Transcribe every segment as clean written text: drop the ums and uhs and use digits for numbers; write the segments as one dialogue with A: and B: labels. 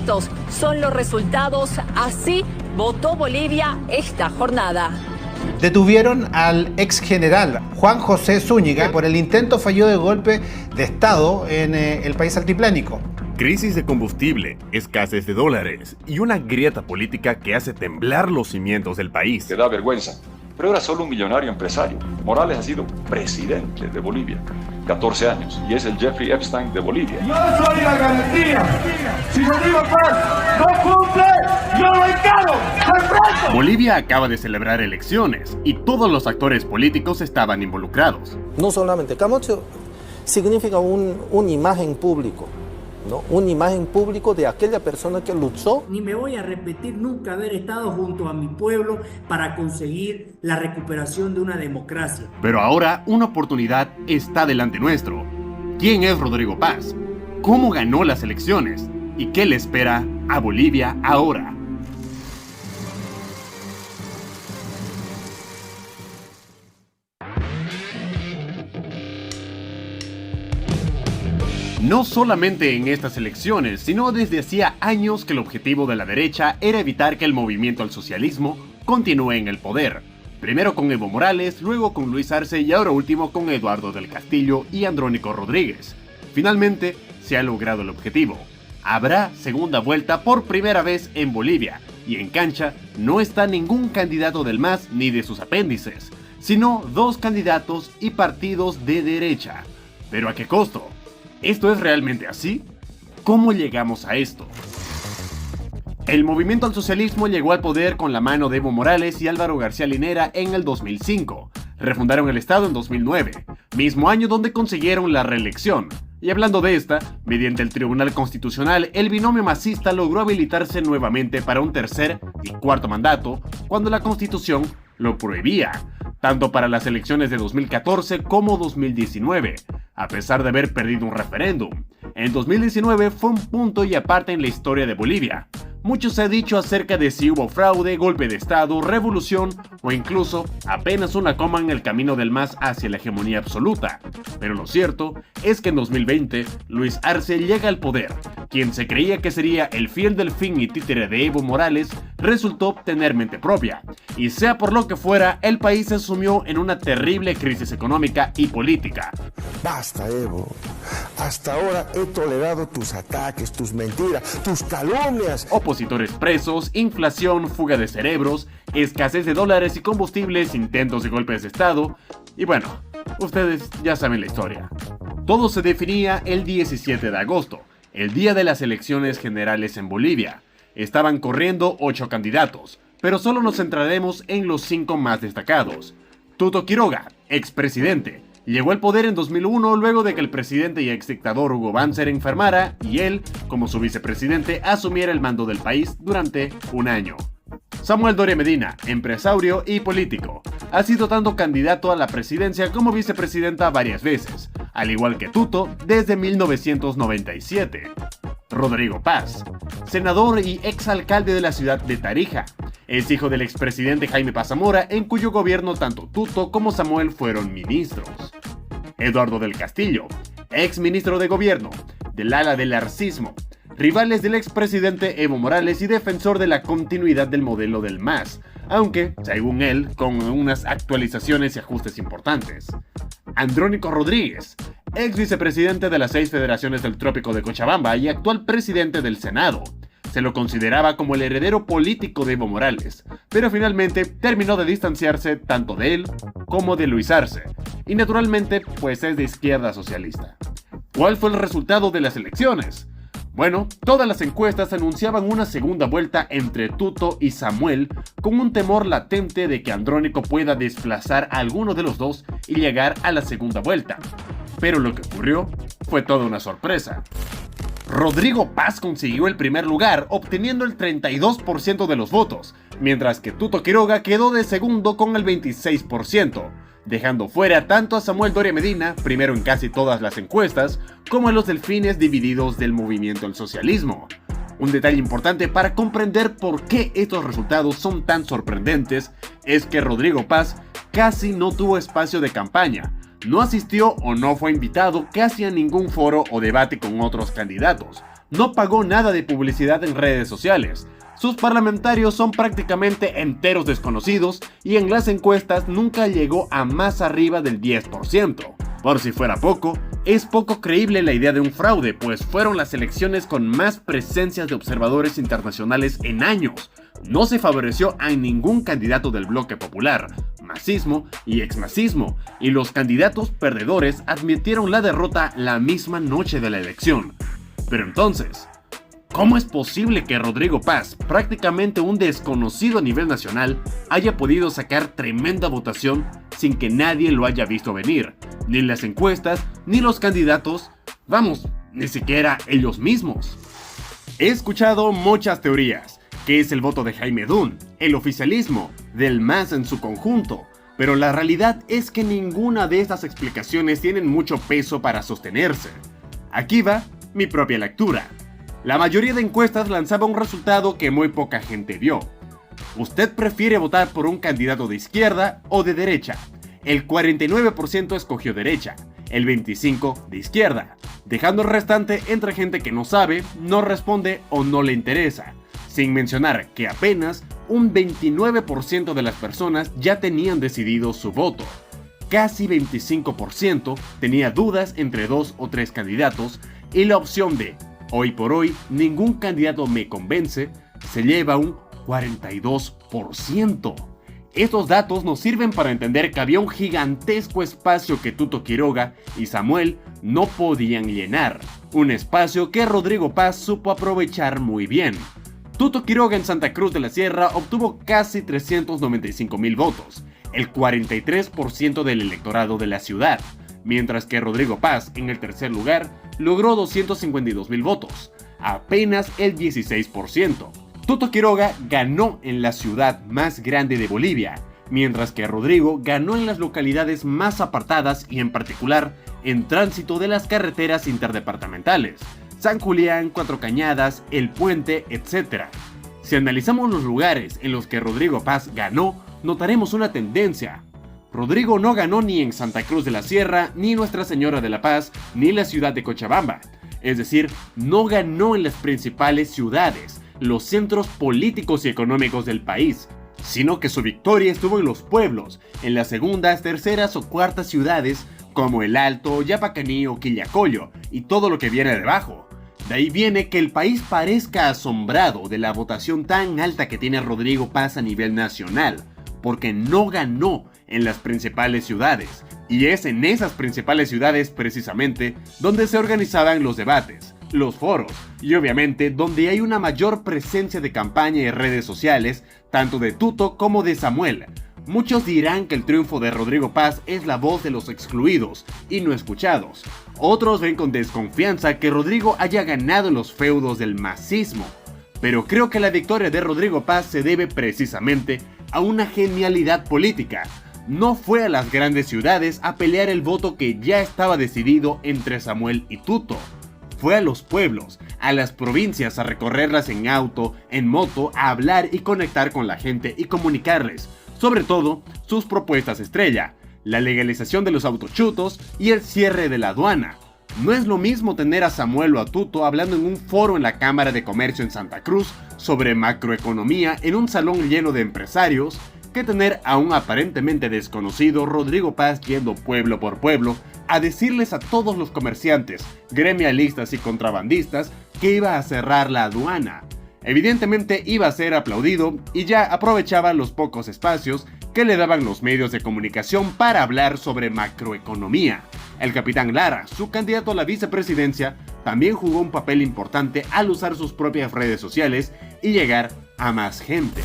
A: Estos son los resultados. Así votó Bolivia esta jornada.
B: Detuvieron al ex general Juan José Zúñiga por el intento fallido de golpe de Estado en el país altiplánico.
C: Crisis de combustible, escasez de dólares y una grieta política que hace temblar los cimientos del país.
D: Te da vergüenza, pero era solo un millonario empresario. Morales ha sido presidente de Bolivia 14 años y es el Jeffrey Epstein de Bolivia.
E: Yo soy la garantía. Si Rodrigo Paz no cumple, yo lo encaro.
C: Bolivia acaba de celebrar elecciones y todos los actores políticos estaban involucrados.
F: No solamente Camacho significa una imagen público, ¿no? Una imagen público de aquella persona que luchó.
G: Ni me voy a repetir nunca haber estado junto a mi pueblo para conseguir la recuperación de una democracia.
C: Pero ahora una oportunidad está delante nuestro. ¿Quién es Rodrigo Paz? ¿Cómo ganó las elecciones? ¿Y qué le espera a Bolivia ahora? No solamente en estas elecciones, sino desde hacía años que el objetivo de la derecha era evitar que el movimiento al socialismo continúe en el poder. Primero con Evo Morales, luego con Luis Arce y ahora último con Eduardo del Castillo y Andrónico Rodríguez. Finalmente, se ha logrado el objetivo. Habrá segunda vuelta por primera vez en Bolivia, y en cancha no está ningún candidato del MAS ni de sus apéndices, sino dos candidatos y partidos de derecha. ¿Pero a qué costo? ¿Esto es realmente así? ¿Cómo llegamos a esto? El movimiento al socialismo llegó al poder con la mano de Evo Morales y Álvaro García Linera en el 2005. Refundaron el Estado en 2009, mismo año donde consiguieron la reelección. Y hablando de esta, mediante el Tribunal Constitucional, el binomio masista logró habilitarse nuevamente para un tercer y cuarto mandato, cuando la Constitución lo prohibía, tanto para las elecciones de 2014 como 2019, a pesar de haber perdido un referéndum. En 2019 fue un punto y aparte en la historia de Bolivia. Mucho se ha dicho acerca de si hubo fraude, golpe de estado, revolución o incluso apenas una coma en el camino del MAS hacia la hegemonía absoluta. Pero lo cierto es que en 2020 Luis Arce llega al poder. Quien se creía que sería el fiel delfín y títere de Evo Morales resultó tener mente propia. Y sea por lo que fuera, el país se sumió en una terrible crisis económica y política.
H: Basta, Evo. Hasta ahora he tolerado tus ataques, tus mentiras, tus calumnias.
C: Opositores presos, inflación, fuga de cerebros, escasez de dólares y combustibles, intentos de golpes de estado. Y bueno, ustedes ya saben la historia. Todo se definía el 17 de agosto, el día de las elecciones generales en Bolivia. Estaban corriendo 8 candidatos, pero solo nos centraremos en los 5 más destacados. Tuto Quiroga, expresidente. Llegó al poder en 2001 luego de que el presidente y exdictador Hugo Banzer enfermara y él, como su vicepresidente, asumiera el mando del país durante un año. Samuel Doria Medina, empresario y político. Ha sido tanto candidato a la presidencia como vicepresidenta varias veces, al igual que Tuto desde 1997. Rodrigo Paz, senador y exalcalde de la ciudad de Tarija. Es hijo del expresidente Jaime Paz Zamora, en cuyo gobierno tanto Tuto como Samuel fueron ministros. Eduardo del Castillo, ex ministro de gobierno, del ala del arcismo, rivales del expresidente Evo Morales y defensor de la continuidad del modelo del MAS, aunque, según él, con unas actualizaciones y ajustes importantes. Andrónico Rodríguez, ex vicepresidente de las 6 federaciones del Trópico de Cochabamba y actual presidente del Senado. Se lo consideraba como el heredero político de Evo Morales, pero finalmente terminó de distanciarse tanto de él como de Luis Arce, y naturalmente pues es de izquierda socialista. ¿Cuál fue el resultado de las elecciones? Bueno, todas las encuestas anunciaban una segunda vuelta entre Tuto y Samuel, con un temor latente de que Andrónico pueda desplazar a alguno de los dos y llegar a la segunda vuelta. Pero lo que ocurrió fue toda una sorpresa. Rodrigo Paz consiguió el primer lugar, obteniendo el 32% de los votos, mientras que Tuto Quiroga quedó de segundo con el 26%, dejando fuera tanto a Samuel Doria Medina, primero en casi todas las encuestas, como a los delfines divididos del movimiento al socialismo. Un detalle importante para comprender por qué estos resultados son tan sorprendentes es que Rodrigo Paz casi no tuvo espacio de campaña. No asistió o no fue invitado casi a ningún foro o debate con otros candidatos, no pagó nada de publicidad en redes sociales. Sus parlamentarios son prácticamente enteros desconocidos y en las encuestas nunca llegó a más arriba del 10%. Por si fuera poco, es poco creíble la idea de un fraude, pues fueron las elecciones con más presencias de observadores internacionales en años. No se favoreció a ningún candidato del bloque popular, masismo y exmasismo, y los candidatos perdedores admitieron la derrota la misma noche de la elección. Pero entonces, ¿cómo es posible que Rodrigo Paz, prácticamente un desconocido a nivel nacional, haya podido sacar tremenda votación sin que nadie lo haya visto venir? Ni las encuestas, ni los candidatos, vamos, ni siquiera ellos mismos. He escuchado muchas teorías, que es el voto de Jaime Dun, el oficialismo, del MAS en su conjunto, pero la realidad es que ninguna de estas explicaciones tienen mucho peso para sostenerse. Aquí va mi propia lectura. La mayoría de encuestas lanzaba un resultado que muy poca gente vio. ¿Usted prefiere votar por un candidato de izquierda o de derecha? El 49% escogió derecha, el 25% de izquierda, dejando el restante entre gente que no sabe, no responde o no le interesa, sin mencionar que apenas un 29% de las personas ya tenían decidido su voto. Casi 25% tenía dudas entre 2 o 3 candidatos y la opción de hoy por hoy ningún candidato me convence se lleva un 42%. Estos datos nos sirven para entender que había un gigantesco espacio que Tuto Quiroga y Samuel no podían llenar, un espacio que Rodrigo Paz supo aprovechar muy bien. Tuto Quiroga en Santa Cruz de la Sierra obtuvo casi 395,000 votos, el 43% del electorado de la ciudad, mientras que Rodrigo Paz en el tercer lugar logró 252,000 votos, apenas el 16%. Tuto Quiroga ganó en la ciudad más grande de Bolivia, mientras que Rodrigo ganó en las localidades más apartadas y en particular en tránsito de las carreteras interdepartamentales, San Julián, Cuatro Cañadas, El Puente, etc. Si analizamos los lugares en los que Rodrigo Paz ganó, notaremos una tendencia. Rodrigo no ganó ni en Santa Cruz de la Sierra, ni Nuestra Señora de la Paz, ni la ciudad de Cochabamba. Es decir, no ganó en las principales ciudades, los centros políticos y económicos del país, sino que su victoria estuvo en los pueblos, en las segundas, terceras o cuartas ciudades como El Alto, Yapacaní o Quillacollo, y todo lo que viene debajo. De ahí viene que el país parezca asombrado de la votación tan alta que tiene Rodrigo Paz a nivel nacional, porque no ganó en las principales ciudades, y es en esas principales ciudades precisamente donde se organizaban los debates, los foros, y obviamente donde hay una mayor presencia de campaña y redes sociales, tanto de Tuto como de Samuel. Muchos dirán que el triunfo de Rodrigo Paz es la voz de los excluidos y no escuchados. Otros ven con desconfianza que Rodrigo haya ganado en los feudos del masismo. Pero creo que la victoria de Rodrigo Paz se debe precisamente a una genialidad política. No fue a las grandes ciudades a pelear el voto que ya estaba decidido entre Samuel y Tuto. Fue a los pueblos, a las provincias a recorrerlas en auto, en moto, a hablar y conectar con la gente y comunicarles, sobre todo, sus propuestas estrella, la legalización de los autochutos y el cierre de la aduana. No es lo mismo tener a Samuel o a Tuto hablando en un foro en la Cámara de Comercio en Santa Cruz sobre macroeconomía en un salón lleno de empresarios, que tener a un aparentemente desconocido Rodrigo Paz yendo pueblo por pueblo a decirles a todos los comerciantes, gremialistas y contrabandistas que iba a cerrar la aduana. Evidentemente iba a ser aplaudido y ya aprovechaba los pocos espacios que le daban los medios de comunicación para hablar sobre macroeconomía. El capitán Lara, su candidato a la vicepresidencia, también jugó un papel importante al usar sus propias redes sociales y llegar a más gente.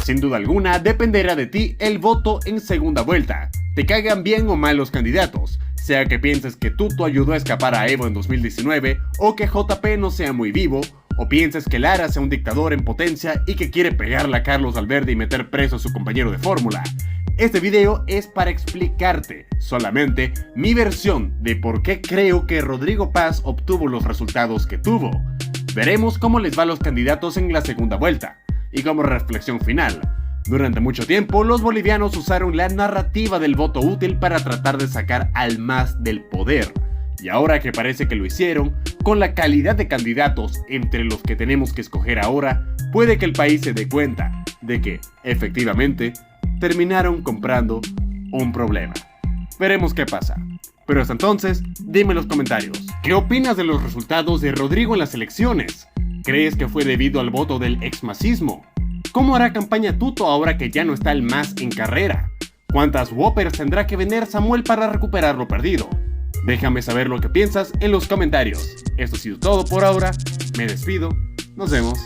C: Sin duda alguna, dependerá de ti el voto en segunda vuelta. Te caigan bien o mal los candidatos, sea que pienses que Tuto ayudó a escapar a Evo en 2019 o que JP no sea muy vivo, o pienses que Lara sea un dictador en potencia y que quiere pegarle a Carlos Alberdi y meter preso a su compañero de fórmula. Este video es para explicarte solamente mi versión de por qué creo que Rodrigo Paz obtuvo los resultados que tuvo. Veremos cómo les va a los candidatos en la segunda vuelta. Y como reflexión final, durante mucho tiempo los bolivianos usaron la narrativa del voto útil para tratar de sacar al MAS del poder. Y ahora que parece que lo hicieron, con la calidad de candidatos entre los que tenemos que escoger ahora, puede que el país se dé cuenta de que, efectivamente, terminaron comprando un problema. Veremos qué pasa. Pero hasta entonces, dime en los comentarios, ¿qué opinas de los resultados de Rodrigo en las elecciones? ¿Crees que fue debido al voto del exmasismo? ¿Cómo hará campaña Tuto ahora que ya no está el MAS en carrera? ¿Cuántas Whoppers tendrá que vender Samuel para recuperar lo perdido? Déjame saber lo que piensas en los comentarios. Esto ha sido todo por ahora. Me despido. Nos vemos.